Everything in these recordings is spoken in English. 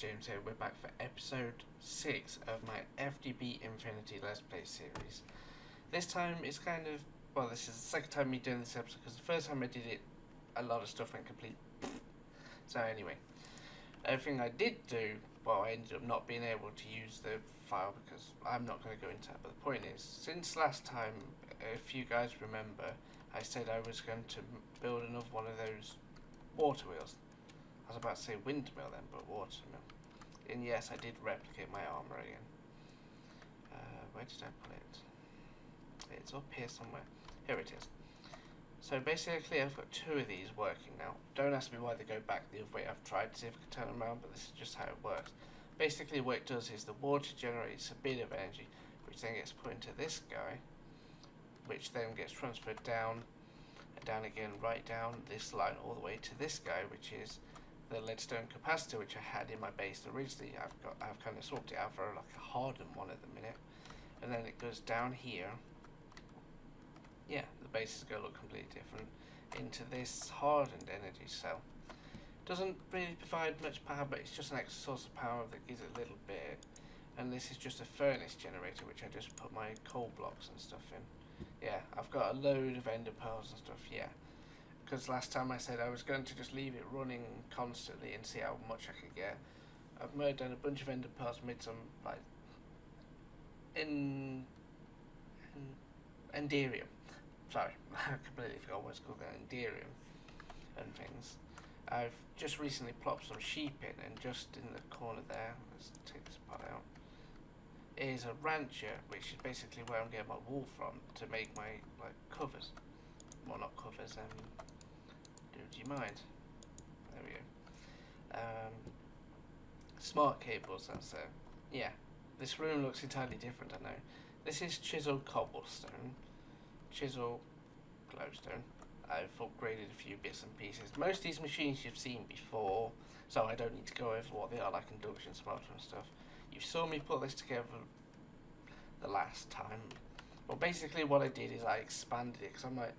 James here. We're back for episode 6 of my FTB Infinity Let's Play series. This time it's kind of, well, this is the second time me doing this episode because the first time I did it, a lot of stuff went complete. So anyway, everything I did do, well, I ended up not being able to use the file because I'm not going to go into that. But the point is, since last time, if you guys remember, I said I was going to build another one of those water wheels. I was about to say windmill then, but watermill. And yes, I did replicate my armor again. Where did I put it? It's up here somewhere. Here it is. So basically I've got 2 of these working now. Don't ask me why they go back the other way. I've tried to see if I can turn them around, but this is just how it works. Basically what it does is the water generates a bit of energy, which then gets put into this guy, which then gets transferred down, and down again, right down this line all the way to this guy, which is the leadstone capacitor, which I had in my base originally. I've kind of swapped it out for like a hardened one at the minute, and then it goes down here. Yeah, the base is going to look completely different into this hardened energy cell. Doesn't really provide much power, but it's just an extra source of power that gives it a little bit. And this is just a furnace generator, which I just put my coal blocks and stuff in. Yeah, I've got a load of ender pearls and stuff. Yeah. Because last time I said I was going to just leave it running constantly and see how much I could get. I've mowed down a bunch of ender pearls, made some like enderium. Sorry, I completely forgot what it's called then. Enderium and things. I've just recently plopped some sheep in, and just in the corner there, let's take this part out, is a rancher, which is basically where I'm getting my wool from to make my like covers. Well, not covers. Do you mind? There we go. Smart cables, that's it. Yeah, this room looks entirely different, I know. This is chiseled cobblestone, chisel glowstone. I've upgraded a few bits and pieces. Most of these machines you've seen before, so I don't need to go over what they are, like induction smelter and stuff. You saw me put this together the last time. Well, basically what I did is I expanded it, because I'm like,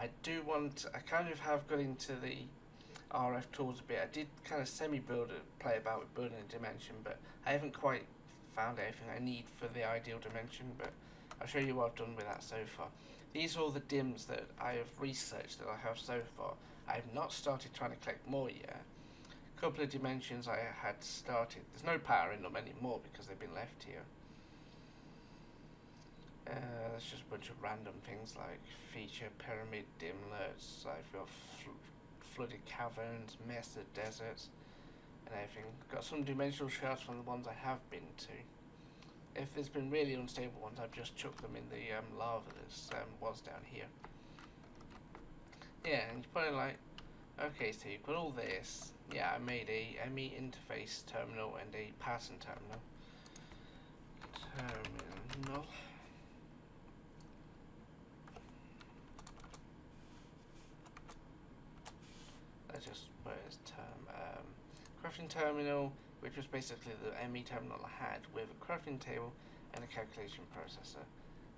I kind of have got into the RF tools a bit. I did kind of semi-build it, play about with building a dimension, but I haven't quite found everything I need for the ideal dimension, but I'll show you what I've done with that so far. These are all the dims that I have researched that I have so far. I have not started trying to collect more yet. A couple of dimensions I had started. There's no power in them anymore because they've been left here. There's just a bunch of random things like feature pyramid dimlets. I've got flooded caverns, mesa deserts, and everything. Got some dimensional shards from the ones I have been to. If there's been really unstable ones, I've just chucked them in the lava that was down here. Yeah, and you put it like, okay, so you put all this. Yeah, I made a ME interface terminal and a pattern terminal. Let's just put it as crafting terminal, which was basically the ME terminal I had with a crafting table and a calculation processor.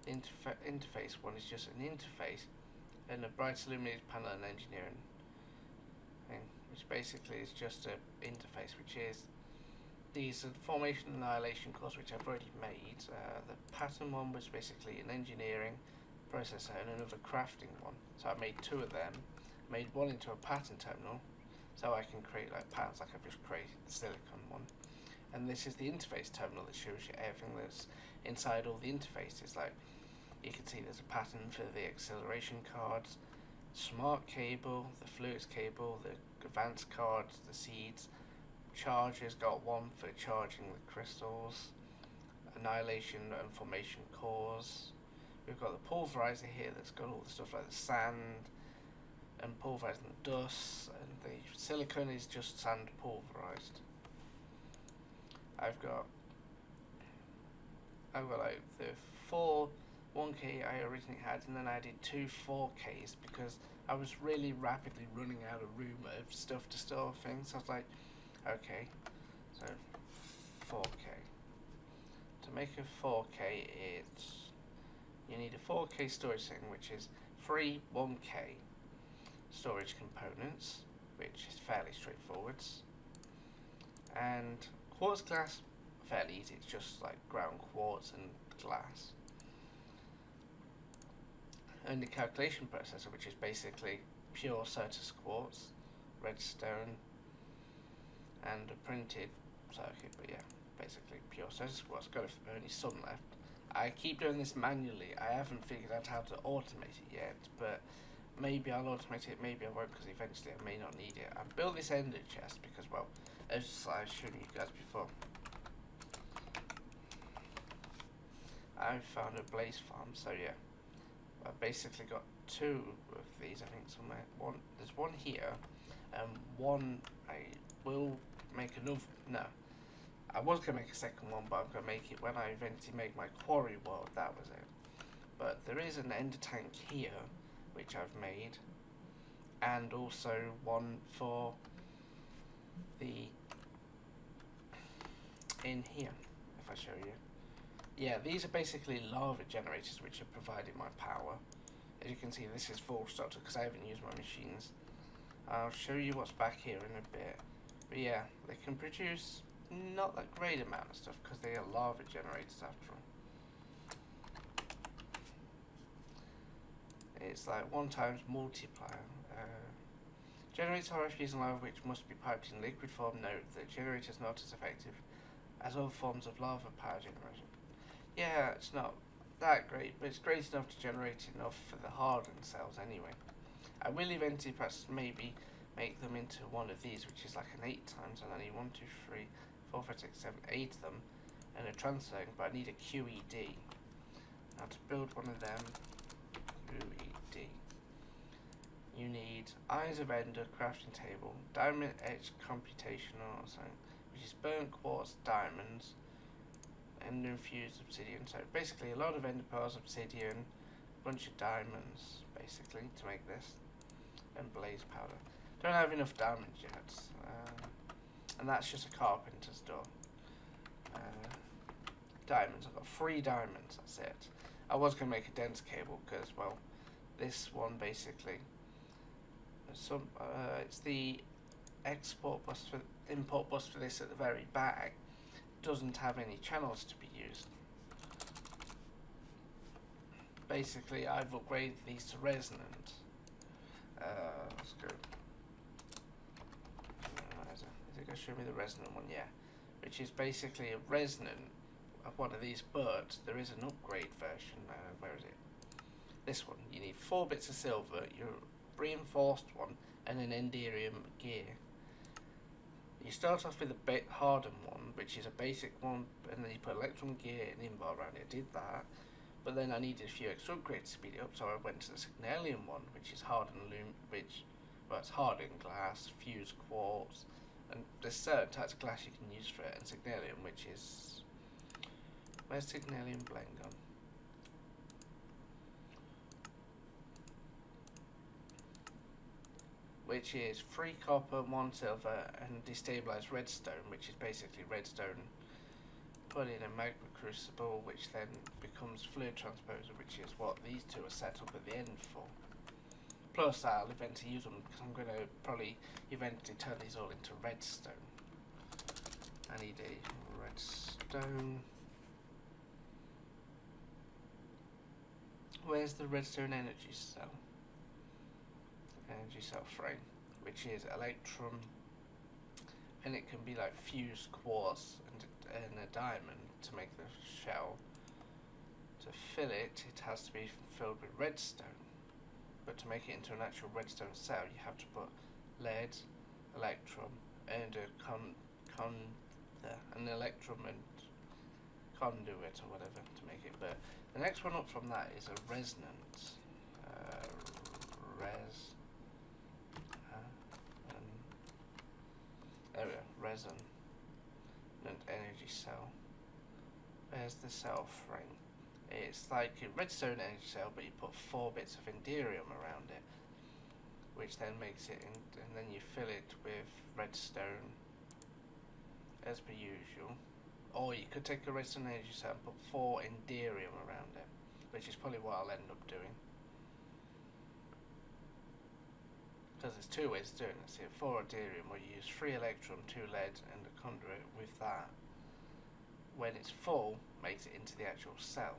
The interface one is just an interface and a bright illuminated panel and engineering thing, which basically is just an interface, which is these are the formation and annihilation course, which I've already made. The pattern one was basically an engineering processor and another crafting one. So I made 2 of them, made one into a pattern terminal, so I can create like patterns like I've just created the silicon one. And this is the interface terminal that shows you everything that's inside all the interfaces. Like you can see there's a pattern for the acceleration cards, smart cable, the fluids cable, the advanced cards, the seeds, chargers, got one for charging the crystals, annihilation and formation cores. We've got the pulverizer here that's got all the stuff like the sand and pulverizing the dust, and the silicon is just sand pulverized. I've got like the 4 1K I originally had, and then I did 2 4Ks because I was really rapidly running out of room of stuff to store things. So I was like, okay, so 4K. To make a 4K, you need a 4K storage thing, which is 3 1K storage components, which is fairly straightforward, and Quartz glass, fairly easy. It's just like ground quartz and glass. And the calculation processor, which is basically pure Certus quartz, redstone, and a printed circuit. But yeah, basically pure Certus quartz. Got only some left. I keep doing this manually. I haven't figured out how to automate it yet, but maybe I'll automate it, maybe I won't, because eventually I may not need it. I built this ender chest because, well, as I've shown you guys before, I found a blaze farm, so yeah. I've basically got 2 of these, I think, somewhere. There's one here, and one I will make another. No, I was going to make a second one, but I'm going to make it when I eventually make my quarry world. That was it. But there is an ender tank here, which I've made, and also one for the in here, if I show you. Yeah, these are basically lava generators which are providing my power. As you can see, this is full stock because I haven't used my machines. I'll show you what's back here in a bit. But yeah, they can produce not that great amount of stuff because they are lava generators after all. It's like 1 times multiplier. Generates RF using lava which must be piped in liquid form. Note that generator is not as effective as other forms of lava power generation. Yeah, it's not that great, but it's great enough to generate enough for the hardened cells anyway. I will eventually perhaps maybe make them into one of these, which is like an 8 times, and I need 1, 2, 3, 4, 5, 6, 7, 8 of them, and a transfer, but I need a QED. Now to build one of them, QED, you need Eyes of Ender crafting table, diamond edge computational or something, which is burnt quartz diamonds, and infused obsidian. So basically a lot of ender pearls, obsidian, a bunch of diamonds basically to make this, and blaze powder. Don't have enough diamonds yet, and that's just a carpenter's door. Diamonds, I've got 3 diamonds, that's it. I was going to make a dense cable because, well, this one basically, it's the export bus for import bus for this at the very back. Doesn't have any channels to be used. Basically, I've upgraded these to resonant. Let's go. Is it going to show me the resonant one? Yeah. Which is basically a resonant of one of these, but there is an upgrade version. Where is it? This one. You need 4 bits of silver, your reinforced one, and an enderium gear. You start off with a bit hardened one, which is a basic one, and then you put electron gear and invar around it. I did that, but then I needed a few extra upgrades to speed it up, so I went to the Signalium one, which is hardened it's hardened glass, fused quartz, and there's certain types of glass you can use for it, and Signalium, which is, where's Signalium blend gone? Which is 3 copper, 1 silver, and destabilized redstone, which is basically redstone put in a magma crucible, which then becomes fluid transposer, which is what these 2 are set up at the end for. Plus, I'll eventually use them because I'm going to probably eventually turn these all into redstone. I need a redstone. Where's the redstone energy cell? Energy cell frame, which is electrum, and it can be like fused quartz and a diamond to make the shell. To fill it, it has to be filled with redstone, but to make it into an actual redstone cell, you have to put lead, electrum, and an electrum and conduit or whatever to make it. But the next one up from that is a resonant. There we go, resonant energy cell. There's the cell frame. It's like a redstone energy cell, but you put 4 bits of enderium around it, which then makes it, and then you fill it with redstone, as per usual. Or you could take a redstone energy cell and put 4 enderium around it, which is probably what I'll end up doing. because there's two ways of doing it. So for deuterium, we use 3 electrum, 2 lead, and a conduit with that. When it's full, makes it into the actual cell.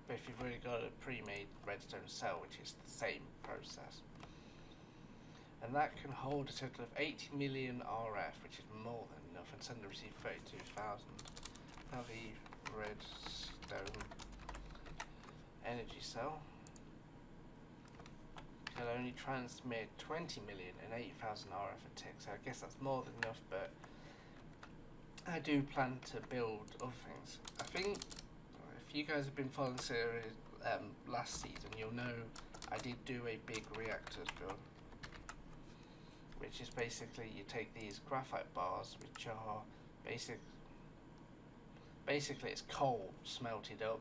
But if you've already got a pre-made redstone cell, which is the same process, and that can hold a total of 80 million RF, which is more than enough, and send and receive 32,000. Now the redstone energy cell can only transmit 20 million and 8,000 RF a tick, so I guess that's more than enough, but I do plan to build other things. I think if you guys have been following the series last season, you'll know I did do a big reactors build, which is basically you take these graphite bars, which are basically it's coal smelted up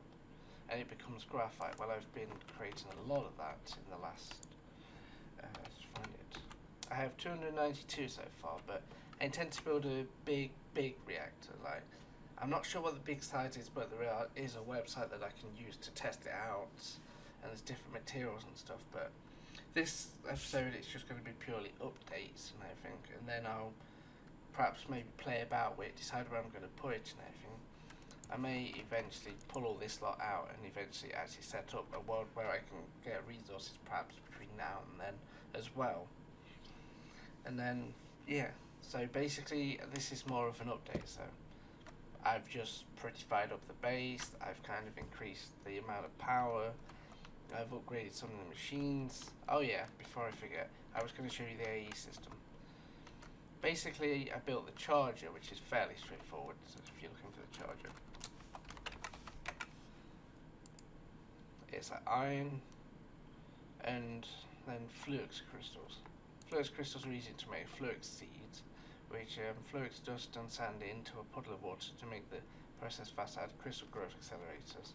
and it becomes graphite. Well, I've been creating a lot of that in the last let's find it. I have 292 so far, but I intend to build a big reactor. Like, I'm not sure what the big size is, but there is a website that I can use to test it out, and there's different materials and stuff. But this episode it's just going to be purely updates and everything, and then I'll perhaps maybe play about with it, decide where I'm going to put it and everything. I may eventually pull all this lot out and eventually actually set up a world where I can get resources perhaps between now and then as well. And then, yeah, so basically this is more of an update. So I've just prettified up the base, I've kind of increased the amount of power, I've upgraded some of the machines. Oh yeah, before I forget, I was going to show you the AE system. Basically, I built the charger, which is fairly straightforward, so if you're looking for the charger, it's like iron and then flux crystals. Flux crystals are easy to make. Flux seeds, which flux dust and sand into a puddle of water to make the process fast. Add crystal growth accelerators,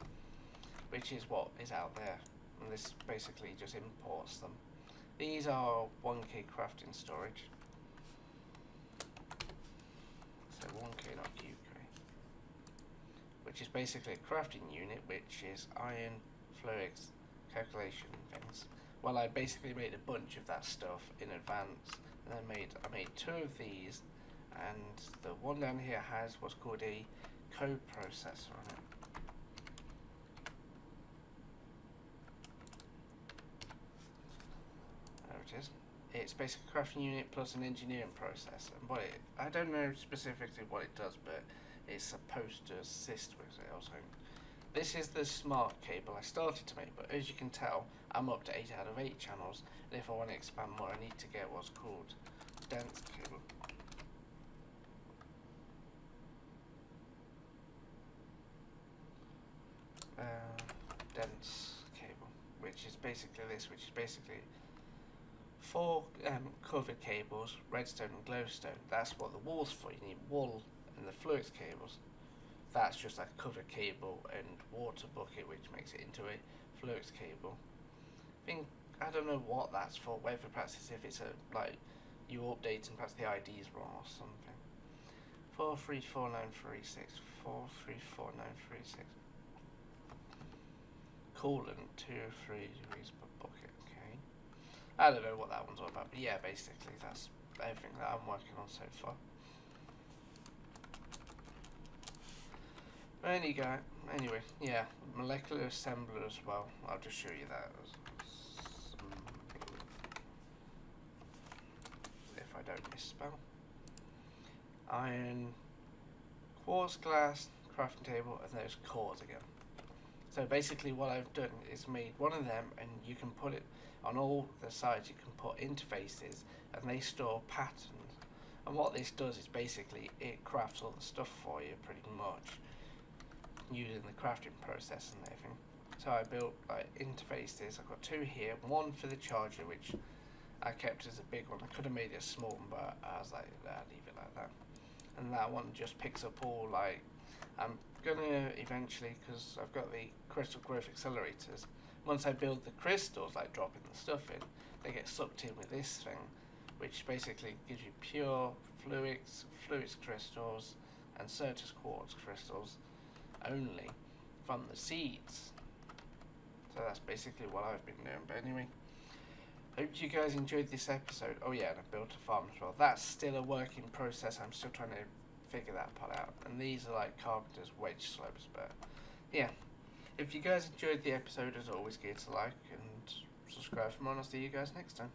which is what is out there, and this basically just imports them. These are 1K crafting storage, so 1K not QK, which is basically a crafting unit, which is iron, flux, calculation things. Well, I basically made a bunch of that stuff in advance, and I made 2 of these, and the one down here has what's called a code processor on it. There it is. It's basically a crafting unit plus an engineering process, and I don't know specifically what it does, but it's supposed to assist with it also. This is the smart cable I started to make, but as you can tell, I'm up to 8 out of 8 channels, and if I want to expand more, I need to get what's called dense cable. Dense cable, which is basically this, which is basically 4 covered cables, redstone and glowstone. That's what the wall's for. You need wool and the flux cables. That's just like a covered cable and water bucket, which makes it into a flux cable. I don't know what that's for, whether perhaps it's if it's a, like, you update and perhaps the ID is wrong or something. 434936, 434936. Coolant 2 or 3 degrees per bucket, okay. I don't know what that one's all about, but yeah, basically that's everything that I'm working on so far. Anyway, yeah, molecular assembler as well. I'll just show you that. If I don't misspell. Iron, quartz glass, crafting table, and there's cores again. So basically what I've done is made one of them, and you can put it on all the sides. You can put interfaces, and they store patterns. And what this does is basically it crafts all the stuff for you pretty much, using the crafting process and everything. So I built like interfaces. I've got 2 here, one for the charger, which I kept as a big one. I could have made it a small one, but I was like, I'll leave it like that. And that one just picks up all, like, I'm gonna eventually, because I've got the crystal growth accelerators, once I build the crystals, like dropping the stuff in, they get sucked in with this thing, which basically gives you pure flux crystals and Certus quartz crystals only from the seeds. So that's basically what I've been doing. But anyway, Hope you guys enjoyed this episode. Oh yeah, and I built a farm as well. That's still a work in process. I'm still trying to figure that part out. And these are like carpenter's wedge slopes, but yeah. If you guys enjoyed the episode, as always, give it a like and subscribe for more, and I'll see you guys next time.